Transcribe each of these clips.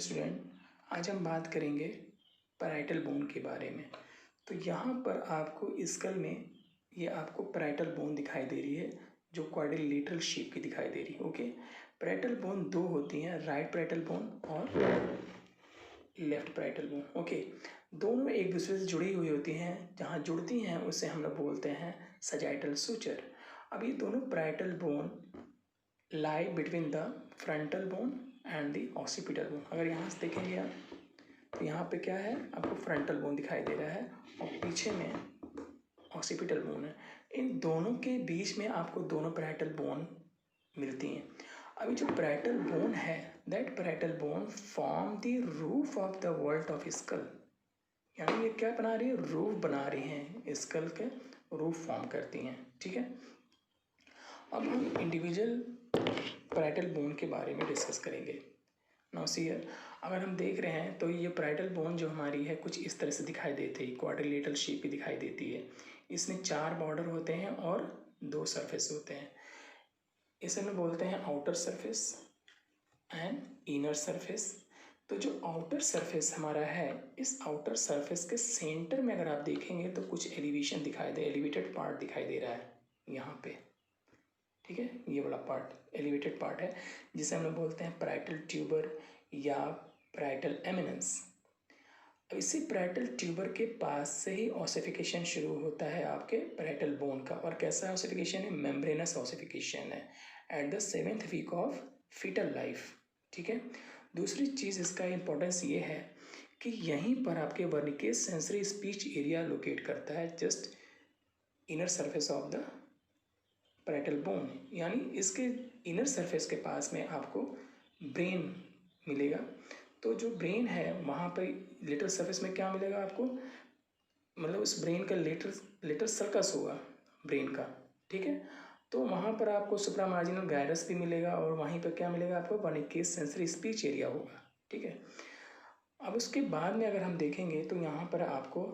Student, आज हम बात करेंगे पैराइटल बोन के बारे में। तो यहाँ पर आपको स्कल में ये आपको पैराइटल बोन दिखाई दे रही है जो क्वाड्रिलेटरल शेप की दिखाई दे रही है। ओके, पैराइटल बोन दो होती हैं, राइट पैराइटल बोन और लेफ्ट पैराइटल बोन। ओके, दोनों एक दूसरे से जुड़ी हुई होती हैं, जहाँ जुड़ती हैं उसे हम लोग बोलते हैं सजाइटल सूचर। अब ये दोनों parietal bone lie between the frontal bone and the occipital bone. अगर यहाँ से देखेंगे आप तो यहाँ पे क्या है, आपको फ्रंटल बोन दिखाई दे रहा है और पीछे में ऑक्सीपिटल बोन है। इन दोनों के बीच में आपको दोनों पैराइटल बोन मिलती हैं। अभी जो पैराइटल बोन है, that parietal bone form the roof of the vault of skull. यानी ये क्या बना रही है, रूफ बना रही हैं, स्कल के रूफ फॉर्म करती हैं। ठीक है, अब हम इंडिविजुअल पैराइटल बोन के बारे में डिस्कस करेंगे। नाउ सी हियर, अगर हम देख रहे हैं तो ये पैराइटल बोन जो हमारी है कुछ इस तरह से दिखाई देती है, क्वाड्रिलेटरल शेप की दिखाई देती है। इसमें 4 बॉर्डर होते हैं और 2 सरफेस होते हैं। इसे हम बोलते हैं outer surface and inner surface. तो जो आउटर सरफेस हमारा है, इस आउटर सरफेस के सेंटर में अगर आप देखेंगे तो कुछ एलिवेशन दिखाई दे, एलिवेटेड पार्ट दिखाई दे रहा है यहाँ पे। ठीक है, ये वाला पार्ट एलिवेटेड पार्ट है जिसे हम लोग बोलते हैं पैराइटल ट्यूबर या पैराइटल एमिनेंस। अब इसी पैराइटल ट्यूबर के पास से ही ऑसिफिकेशन शुरू होता है आपके पैराइटल बोन का। और कैसा ऑसिफिकेशन है, मेम्ब्रेनस ऑसिफिकेशन है at the 7th week of foetal life. ठीक है, दूसरी चीज़ इसका इम्पोर्टेंस ये है कि यहीं पर आपके Wernicke's sensory speech area locate करता है, just inner surface of the parietal bone. यानी इसके इनर सरफेस के पास में आपको ब्रेन मिलेगा। तो जो ब्रेन है वहाँ पर लेटर सरफेस में क्या मिलेगा आपको, मतलब उस ब्रेन का लेटर सर्कस होगा ब्रेन का। ठीक है, तो वहाँ पर आपको सुप्रामार्जिनल गायरस भी मिलेगा और वहीं पर क्या मिलेगा आपको, वर्निकेस सेंसरी स्पीच एरिया होगा। ठीक है, अब उसके बाद में अगर हम देखेंगे तो यहाँ पर आपको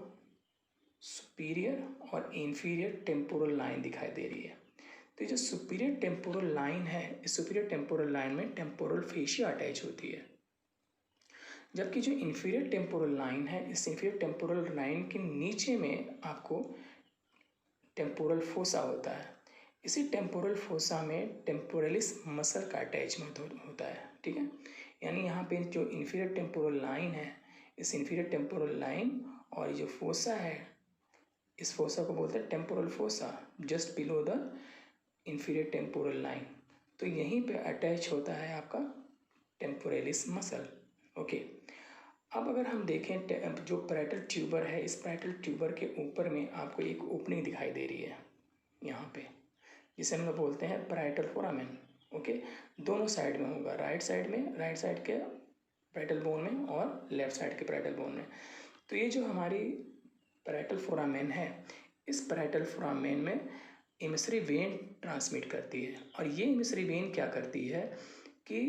सुपीरियर और इंफीरियर टेम्पोरल लाइन दिखाई दे रही है। तो ये जो सुपीरियर टेम्पोरल लाइन है, इस सुपीरियर टेम्पोरल लाइन में टेम्पोरल फेशिया अटैच होती है, जबकि जो इंफीरियर टेम्पोरल लाइन है, इस इंफीरियर टेम्पोरल लाइन के नीचे में आपको टेम्पोरल फोसा होता है। इसी टेम्पोरल फोसा में टेम्पोरलिस मसल का अटैचमेंट होता है। ठीक है, यानी यहाँ पे जो इंफीरियर टेम्पोरल लाइन है, इस इंफीरियर टेम्पोरल लाइन और जो फोसा है, इस फोसा को बोलते हैं temporal fossa, just below the inferior temporal line. तो यहीं पे अटैच होता है आपका टेम्पोरलिस मसल। ओके, अब अगर हम देखें जो पैराइटल ट्यूबर है, इस पैराइटल ट्यूबर के ऊपर में आपको एक ओपनिंग दिखाई दे रही है यहाँ पे, जिसे हम लोग बोलते हैं पैराइटल फोरामेन। ओके, दोनों साइड में होगा, राइट साइड में, राइट साइड के पैराइटल बोन में और लेफ्ट साइड के पैराइटल बोन में। तो ये जो हमारी पैराइटल फोरामेन है, इस पैराइटल फोरामेन में इमिसरी वेन ट्रांसमिट करती है। और ये इमिसरी वेन क्या करती है कि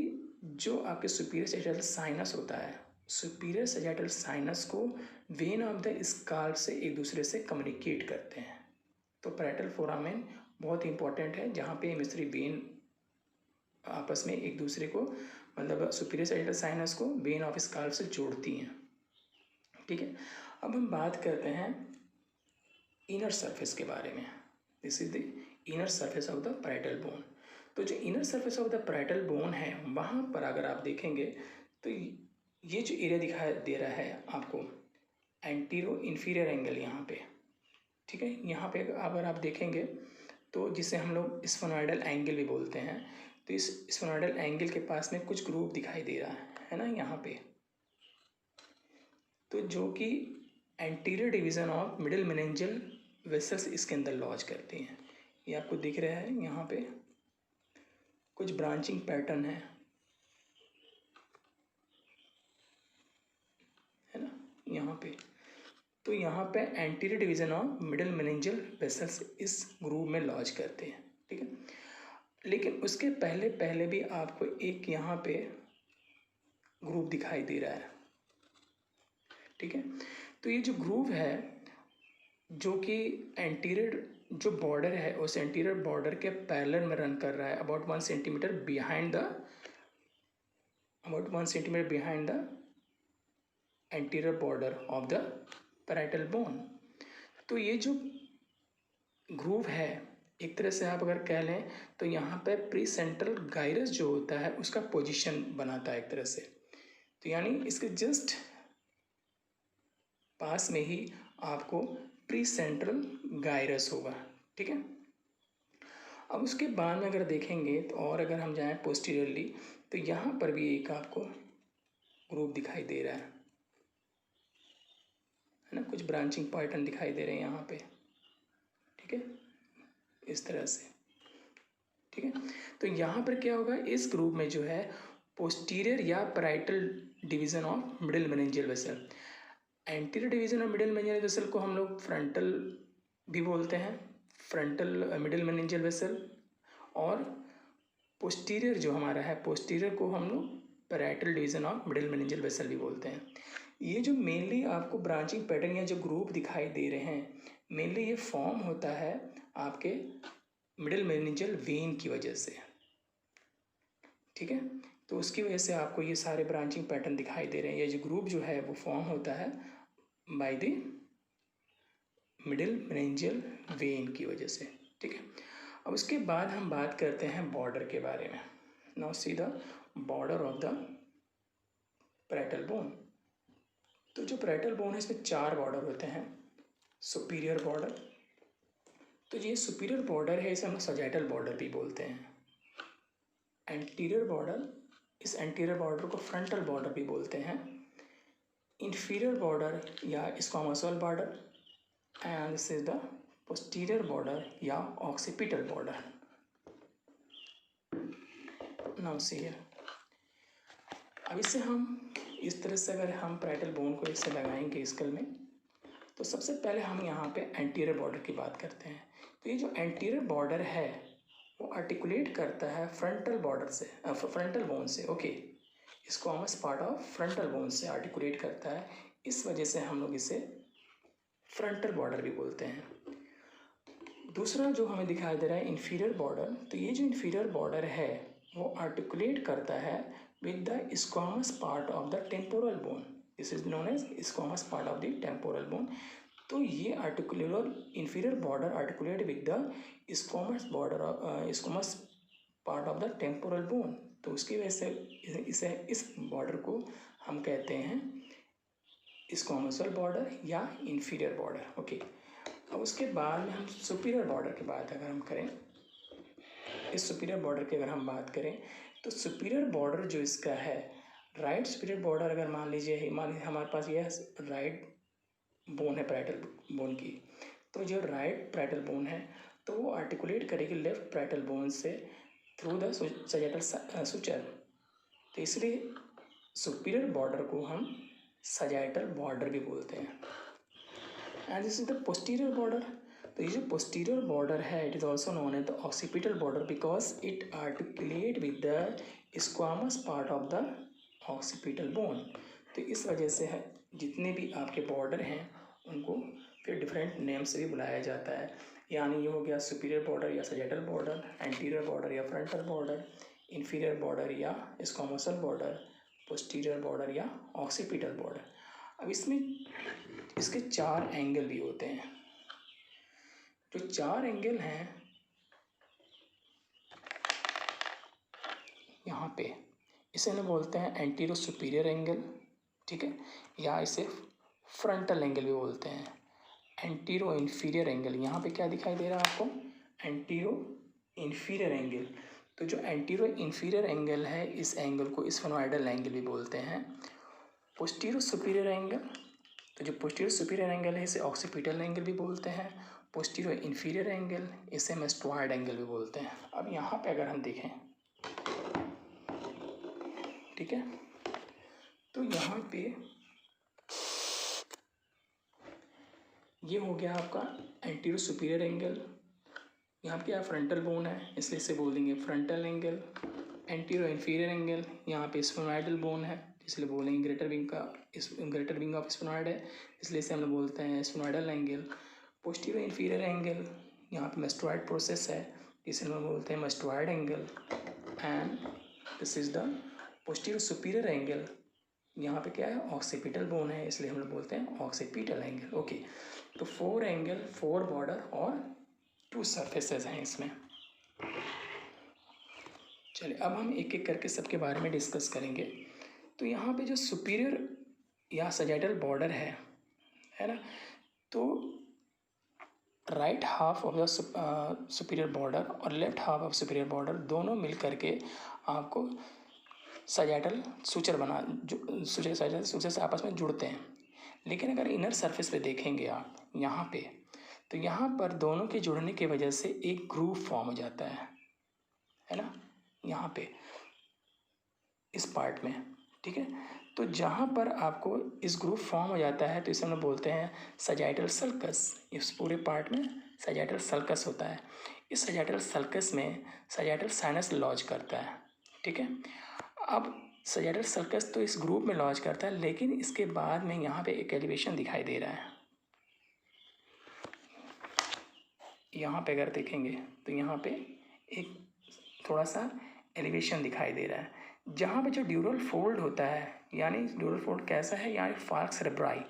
जो आपके सुपीरियर सैजिटल साइनस होता है, सुपीरियर सैजिटल साइनस को वेन ऑफ द स्काल्प से एक दूसरे से कम्युनिकेट करते हैं। तो पैराइटल फोरामेन बहुत इंपॉर्टेंट है, जहाँ पे इमिसरी वेन आपस में एक दूसरे को, मतलब सुपीरियर सैजिटल साइनस को वेन ऑफ स्काल्प से जोड़ती हैं। ठीक है, अब हम बात करते हैं इनर सरफेस के बारे में। This is the inner surface of the parietal bone. तो जो inner surface of the parietal bone है, वहाँ पर अगर आप देखेंगे तो ये जो एरिया दिखाई दे रहा है आपको, एंटीरो इन्फीरियर एंगल यहाँ पे। ठीक है, यहाँ पे अगर आप देखेंगे तो जिसे हम लोग स्फेनोइडल एंगल भी बोलते हैं, तो इस स्फेनोइडल एंगल के पास में कुछ ग्रुप दिखाई दे रहा है ना यहाँ पे, तो जो कि anterior division of middle meningeal vessels इसके अंदर लॉज करती हैं। ये आपको दिख रहा है यहाँ पे कुछ ब्रांचिंग पैटर्न है ना यहाँ पे। तो यहाँ पे anterior division of middle meningeal vessels इस ग्रुप में लॉज करते हैं। ठीक है, लेकिन उसके पहले भी आपको एक यहाँ पे ग्रुप दिखाई दे रहा है। ठीक है, तो ये जो ग्रुव है जो कि एंटीरियर जो बॉर्डर है, उस एंटीरियर बॉर्डर के पैरेलल में रन कर रहा है, about 1 centimetre behind the about 1 centimeter behind the anterior border of the parietal bone. तो ये जो ग्रूव है, एक तरह से आप अगर कह लें तो यहाँ पे प्री सेंट्रल गाइरस जो होता है उसका पोजीशन बनाता है एक तरह से। तो यानी इसके जस्ट पास में ही आपको प्री सेंट्रल गाइरस होगा, ठीक है। अब उसके बाद में अगर देखेंगे तो और अगर हम जाएं पोस्टीरियरली तो यहाँ पर भी एक आपको ग्रूव दिखाई दे रहा है ना, कुछ ब्रांचिंग पैटर्न दिखाई दे रहे हैं यहाँ पे, ठीक है, इस तरह से, ठीक है। तो यहाँ पर क्या होगा, इस ग्रुप में जो है पोस्टीरियर या parietal division of middle meningeal vessel. Anterior division of middle meningeal vessel को हम लोग फ्रंटल भी बोलते हैं, फ्रंटल मिडिल मेनिंजियल वेसल, और पोस्टीरियर जो हमारा है, पोस्टीरियर को हम लोग parietal division of middle meningeal vessel भी बोलते हैं। ये जो मेनली आपको ब्रांचिंग पैटर्न या जो ग्रुप दिखाई दे रहे हैं, मेनली ये फॉर्म होता है आपके मिडिल मेनिंजियल वेन की वजह से, ठीक है। तो उसकी वजह से आपको ये सारे ब्रांचिंग पैटर्न दिखाई दे रहे हैं। ये जो ग्रुप जो है वो फॉर्म होता है by the middle meningeal when की वजह से, ठीक है। अब उसके बाद हम बात करते हैं बॉर्डर के बारे में। Now see the border of the parietal bone. तो जो पैराइटल बोन है इसमें 4 बॉर्डर होते हैं। सुपीरियर बॉर्डर, तो ये सुपीरियर बॉर्डर है, इसे हम सजैटल बॉर्डर भी बोलते हैं। एंटीरियर बॉर्डर, इस एंटीरियर बॉर्डर को फ्रंटल बॉर्डर भी बोलते हैं। इंफीरियर बॉर्डर या squamosal border, and this is the posterior border या occipital border. Now see here, अब इसे हम इस तरह से अगर हम पैराइटल बोन को इससे लगाएंगे स्कल में, तो सबसे पहले हम यहाँ पे एंटीरियर बॉर्डर की बात करते हैं। तो ये जो एंटीरियर बॉर्डर है वो आर्टिकुलेट करता है फ्रंटल बॉर्डर से, फ्रंटल बोन से, okay, squamous part of frontal bone से आर्टिकुलेट करता है। इस वजह से हम लोग इसे फ्रंटल बॉर्डर भी बोलते हैं। दूसरा जो हमें दिखाई दे रहा है इंफीरियर बॉर्डर, तो ये जो इंफीरियर बॉर्डर है वो आर्टिकुलेट करता है with the squamous part of the temporal bone. This is known as squamous part of the temporal bone. तो ये articular inferior border articulate with the squamous border squamous part of the temporal bone. तो उसकी वजह से इसे इस border को हम कहते हैं स्क्वामोसल बॉर्डर या इंफीरियर बॉर्डर, ओके। अब उसके बाद में हम सुपीरियर बॉर्डर की बात अगर हम करें, इस सुपीरियर बॉर्डर की अगर हम बात करें तो सुपीरियर बॉर्डर जो इसका है, राइट सुपीरियर बॉर्डर, अगर मान लीजिए हमारे पास ये राइट बोन है पैराइटल बोन की, तो जो राइट पैराइटल बोन है तो वो आर्टिकुलेट करेगी लेफ्ट पैराइटल बोन से थ्रू द सजैटल सुचर। तो इसलिए सुपीरियर बॉर्डर को हम सजैटल बॉर्डर भी बोलते हैं। And this is the posterior border. तो ये जो पोस्टीरियर बॉर्डर है it is also known as the occipital border because it articulate with the squamous part of the occipital bone. तो इस वजह से है जितने भी आपके बॉर्डर हैं उनको फिर डिफरेंट नेम से भी बुलाया जाता है। यानी ये हो गया सुपीरियर बॉर्डर या सजैटल बॉर्डर, एंटीरियर बॉर्डर या फ्रंटल बॉर्डर, इंफीरियर बॉर्डर या स्क्वामोसल बॉर्डर, पोस्टीरियर बॉर्डर या ऑक्सीपिटल बॉर्डर। अब इसमें इसके 4 एंगल भी होते हैं। जो 4 एंगल हैं यहाँ पे, इसे हम बोलते हैं एंटीरो सुपीरियर एंगल, ठीक है, या इसे फ्रंटल एंगल भी बोलते हैं। एंटीरो इन्फीरियर एंगल, यहाँ पे क्या दिखाई दे रहा है आपको, एंटीरो इन्फीरियर एंगल। तो जो एंटीरो इन्फीरियर एंगल है इस एंगल को स्फेनोइडल एंगल भी बोलते हैं। पोस्टीरो सुपीरियर एंगल, तो जो पोस्टीरियर सुपीरियर एंगल है इसे ऑक्सीपिटल एंगल भी बोलते हैं। पोस्टीरियर इन्फीरियर एंगल इसे मेस्टोइड एंगल भी बोलते हैं। अब यहाँ पे अगर हम देखें, ठीक है, तो यहाँ पे ये हो गया आपका एंटीरियर सुपीरियर एंगल। यहाँ पे क्या फ्रंटल बोन है इसलिए इसे बोल देंगे frontal angle. Anterior inferior angle, यहाँ पे स्फेनोइडल बोन है इसलिए बोलेंगे ग्रेटर विंग ऑफ स्फेनोइड है इसलिए इसे हम लोग बोलते हैं स्फेनोइडल एंगल। पोस्टीरियर इन्फीरियर एंगल, यहाँ पे मेस्टोइड प्रोसेस है इसे हम लोग बोलते हैं mastoid angle. And this is the posterior superior angle, यहाँ पे क्या है, ऑक्सीपिटल बोन है, इसलिए हम लोग बोलते हैं ऑक्सीपिटल एंगल। ओके, तो 4 एंगल, 4 बॉर्डर और 2 सरफेसेस हैं इसमें। चलिए अब हम एक एक करके सबके बारे में डिस्कस करेंगे। तो यहाँ पे जो सुपीरियर या सजाइटल बॉर्डर है ना, तो right half of the superior border और left half of superior border दोनों मिल करके आपको सजाइटल सूचर बना, सूचर सजाइटल सूचर से आपस में जुड़ते हैं। लेकिन अगर इनर सरफेस पे देखेंगे आप यहाँ पे, तो यहाँ पर दोनों के जुड़ने की वजह से एक ग्रूव फॉर्म हो जाता है ना, यहाँ पे इस पार्ट में, ठीक है। तो जहाँ पर आपको इस ग्रूव फॉर्म हो जाता है तो इसे हम लोग बोलते हैं सजाइटल सल्कस। इस पूरे पार्ट में सजाइटल सल्कस होता है। इस सजाइटल सल्कस में सजाइटल साइनस लॉज करता है, ठीक है। अब सजाइटल सल्कस तो इस ग्रुप में लॉज करता है, लेकिन इसके बाद में यहाँ पे एक एलिवेशन दिखाई दे रहा है। यहाँ पे अगर देखेंगे तो यहाँ पे एक थोड़ा सा एलिवेशन दिखाई दे रहा है, जहाँ पे जो ड्यूरल फोल्ड होता है, यानी ड्यूरल फोल्ड कैसा है, यानी फाल्क्स सेरेब्राई।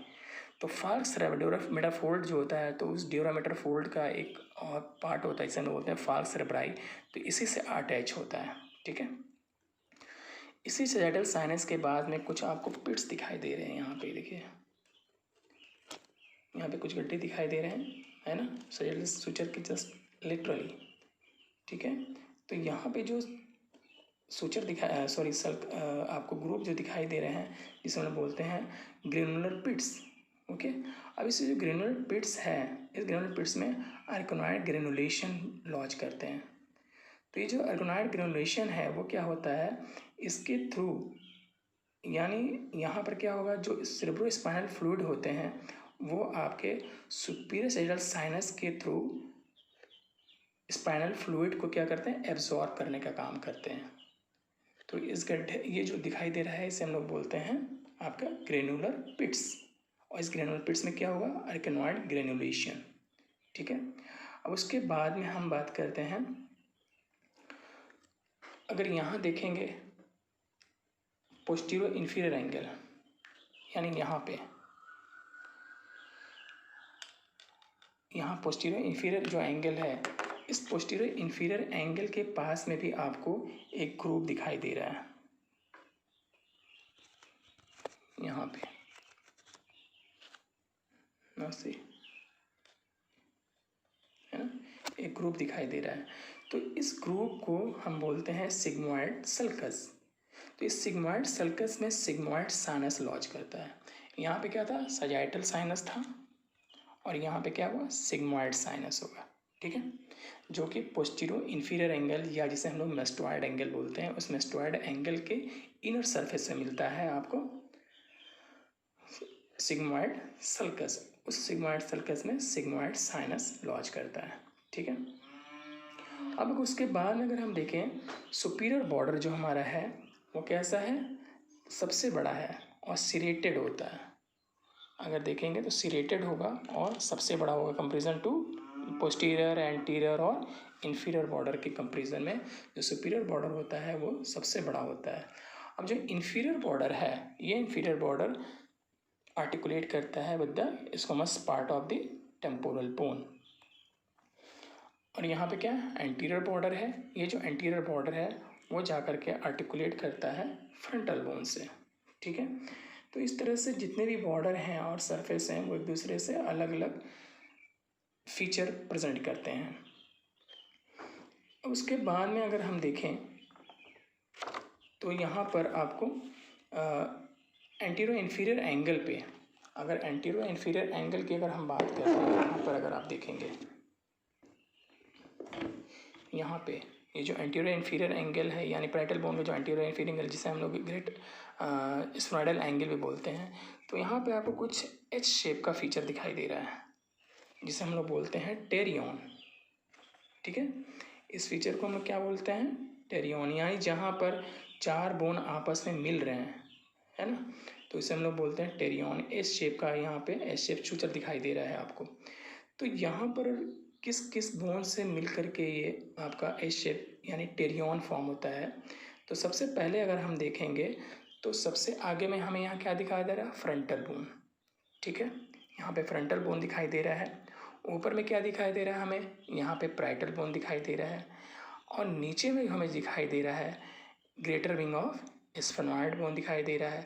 तो फाल्क्स ड्यूरामेटर फोल्ड जो होता है, तो उस ड्यूरामेटर फोल्ड का एक और पार्ट होता है, इसे हम बोलते हैं फाल्क्स सेरेब्राई। तो इसी से अटैच होता है, ठीक है। इसी सजाइटल साइनस के बाद में कुछ आपको पिट्स दिखाई दे रहे हैं। यहाँ पे देखिए, यहाँ पे कुछ गड्ढे दिखाई दे रहे हैं, है ना, सजाइटल सूचर के जस्ट लिटरली, ठीक है। तो यहाँ पे जो सूचर दिखा सॉरी आपको ग्रुप जो दिखाई दे रहे हैं, जिसे हम बोलते हैं ग्रेनुलर पिट्स। ओके, अब इसे जो ग्रेनुलर पिट्स है, इस ग्रेनुलर पिट्स में आर्कोनॉइड ग्रेनुलेशन लॉज करते हैं। तो ये जो आर्कोनॉइड ग्रेनुलेशन है वो क्या होता है, इसके थ्रू, यानी यहाँ पर क्या होगा, जो सेरेब्रोस्पाइनल फ्लूइड होते हैं वो आपके सुपीरियर सैजिटल साइनस के थ्रू स्पाइनल फ्लूइड को क्या करते हैं, एब्जॉर्ब करने का काम करते हैं। तो इस गड्ढे, ये जो दिखाई दे रहा है, इसे हम लोग बोलते हैं आपका ग्रेनुलर पिट्स। और इस ग्रेनुलर पिट्स में क्या होगा, आर्कोनॉइड ग्रेनुलेशन, ठीक है। अब उसके बाद में हम बात करते हैं, अगर यहाँ देखेंगे पोस्टीरियर इन्फीरियर एंगल, यानी यहाँ पोस्टीरियर इन्फीरियर जो एंगल है, इस पोस्टीरियर इन्फीरियर एंगल के पास में भी आपको एक ग्रुप दिखाई दे रहा है। यहाँ पे नमस्ते, है ना, एक ग्रुप दिखाई दे रहा है। तो इस ग्रुप को हम बोलते हैं सिग्मोइड सल्कस। तो इस सिग्मोइड सल्कस में सिग्मोइड साइनस लॉज करता है। यहाँ पे क्या था, सजाइटल साइनस था, और यहाँ पे क्या हुआ, सिग्मोइड साइनस होगा, ठीक है, जो कि पोस्टीरियर इन्फीरियर एंगल या जिसे हम लोग मेस्टोइड एंगल बोलते हैं, उस मेस्टोइड एंगल के इनर सरफेस से मिलता है आपको सिग्मोइड सल्कस। उस सिग्मोइड सल्कस में सिग्मोइड साइनस लॉज करता है, ठीक है। अब उसके बाद अगर हम देखें, सुपीरियर बॉर्डर जो हमारा है वो कैसा है, सबसे बड़ा है और सिरेटेड होता है। अगर देखेंगे तो सिरेटेड होगा और सबसे बड़ा होगा कंपेरिजन टू पोस्टीरियर, एंटीरियर और इन्फीरियर बॉर्डर के कंपेरिजन में जो सुपीरियर बॉर्डर होता है वो सबसे बड़ा होता है। अब जो इन्फीरियर बॉर्डर है, ये इन्फीरियर बॉर्डर आर्टिकुलेट करता है with the squamous part of the temporal bone. और यहाँ पे क्या एंटीरियर बॉर्डर है, ये जो एंटीरियर बॉर्डर है वो जाकर के आर्टिकुलेट करता है फ्रंटल बोन से, ठीक है। तो इस तरह से जितने भी बॉर्डर हैं और सरफेस हैं वो एक दूसरे से अलग अलग फीचर प्रेजेंट करते हैं। उसके बाद में अगर हम देखें तो यहाँ पर आपको एंटीरियर इन्फीरियर एंगल पे, अगर एंटीरियर इन्फीरियर एंगल की अगर हम बात करते हैं, यहाँ पर अगर आप देखेंगे, यहाँ पे ये जो एंटीरियर इन्फीरियर एंगल है, यानी पैरेटल बोन में जो एंटीरियर इन्फीरियर एंगल, जिसे हम लोग ग्रेट स्फेनॉइडल एंगल भी बोलते हैं, तो यहाँ पे आपको कुछ एच शेप का फीचर दिखाई दे रहा है, जिसे हम लोग बोलते हैं टेरियन, ठीक है। इस फीचर को हम क्या बोलते हैं, टेरियन, यानी जहाँ पर 4 बोन आपस में मिल रहे हैं, है ना, तो इसे हम लोग बोलते हैं टेरियन। एस शेप का यहाँ पे एस शेप फीचर दिखाई दे रहा है आपको। तो यहाँ पर किस किस बोन से मिल करके ये आपका एस शेप यानी टेरियन फॉर्म होता है, तो सबसे पहले अगर हम देखेंगे तो सबसे आगे में हमें यहाँ क्या दिखाई दे रहा है, फ्रंटल बोन। ठीक है, यहाँ पे फ्रंटल बोन दिखाई दे रहा है। ऊपर में क्या दिखाई दे रहा है हमें, यहाँ पे पैराइटल बोन दिखाई दे रहा है। और नीचे में हमें दिखाई दे रहा है greater wing of sphenoid bone दिखाई दे रहा है।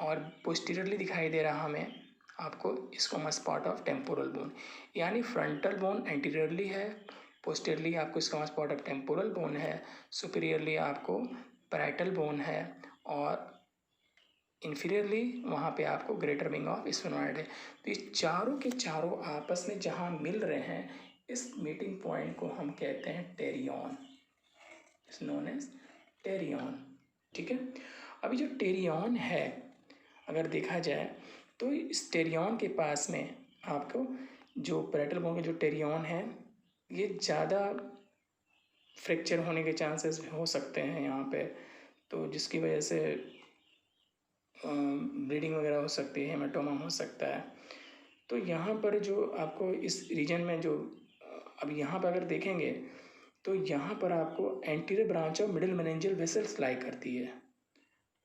और पोस्टीरियरली दिखाई दे रहा हमें आपको squamous part of temporal bone. यानी फ्रंटल बोन एंटीरियरली है, पोस्टीरियरली आपको squamous part of temporal bone है, सुपीरियरली आपको पैराइटल बोन है, और इन्फीरियरली वहाँ पे आपको ग्रेटर विंग ऑफ स्फेनॉइड है। तो ये चारों के चारों आपस में जहाँ मिल रहे हैं, इस मीटिंग पॉइंट को हम कहते हैं टेरियन, इट्स नोन एज टेरियन। ठीक है, अभी जो टेरियन है अगर देखा जाए तो इस टेरियन के पास में आपको जो पैराइटल बोन के जो टेरियन है ये ज़्यादा फ्रैक्चर होने के चांसेस हो सकते हैं यहाँ पे, तो जिसकी वजह से ब्लीडिंग वगैरह हो सकती है, हेमाटोमा हो सकता है। तो यहाँ पर जो आपको इस रीजन में जो अब यहाँ पर अगर देखेंगे तो यहाँ पर आपको anterior branch of middle meningeal vessels lie करती है,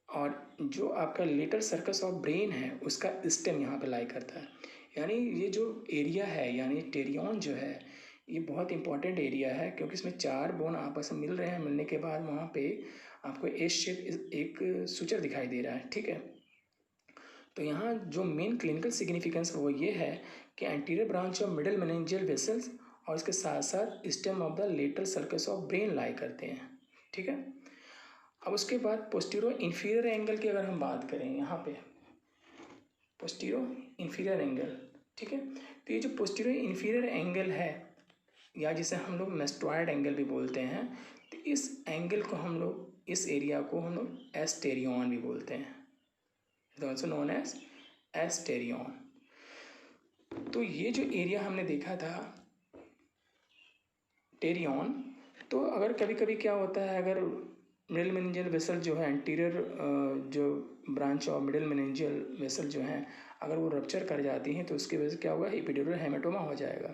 और जो आपका लिटिल सर्कस ऑफ ब्रेन है उसका स्टेम यहाँ पे लाई करता है। यानी ये जो एरिया है, यानी टेरियन जो है, ये बहुत इंपॉर्टेंट एरिया है, क्योंकि इसमें चार बोन आपस में मिल रहे हैं। मिलने के बाद वहाँ पे आपको एस शेप एक सुचर दिखाई दे रहा है। ठीक है, तो यहाँ जो मेन क्लिनिकल सिग्निफिकेंस वो ये है कि anterior branch of middle meningeal vessels और इसके साथ साथ stem of the lateral sulcus of brain lie करते हैं। ठीक है, अब उसके बाद पोस्टीरियर इन्फीरियर एंगल की अगर हम बात करें, यहाँ पे पोस्टीरियर इन्फीरियर एंगल। ठीक है, तो ये जो पोस्टीरियर इन्फीरियर एंगल है, या जिसे हम लोग मेस्टॉइड एंगल भी बोलते हैं, तो इस एंगल को हम लोग, इस एरिया को हम लोग एस्टेरियन भी बोलते हैं, ऑल्सो नोन एज एस्टेरियन। तो ये जो एरिया हमने देखा था टेरियन, तो अगर कभी कभी क्या होता है, अगर मिडिल मेनिंजियल वेसल जो है एंटीरियर जो branch of middle meningeal vessel जो है, अगर वो रप्चर कर जाती हैं तो उसकी वजह से क्या होगा, एपिड्यूरल हेमाटोमा हो जाएगा।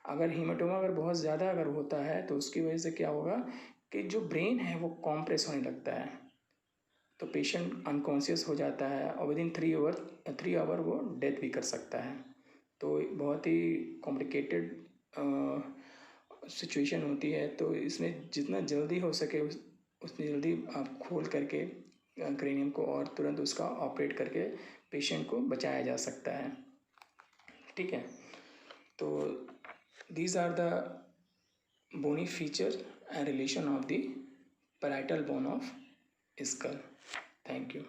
अगर हेमाटोमा अगर बहुत ज़्यादा अगर होता है तो उसकी वजह से क्या होगा कि जो ब्रेन है वो कॉम्प्रेस होने लगता है, तो पेशेंट अनकॉन्शियस हो जाता है, और विदिन 3 आवर वो डेथ भी कर सकता है। तो बहुत ही कॉम्प्लिकेटेड सिचुएशन होती है। तो इसमें जितना जल्दी हो सके उतनी जल्दी आप खोल करके क्रेनियम को और तुरंत उसका ऑपरेट करके पेशेंट को बचाया जा सकता है। ठीक है, तो these are the bony feature and relation of the parietal bone of skull. Thank you.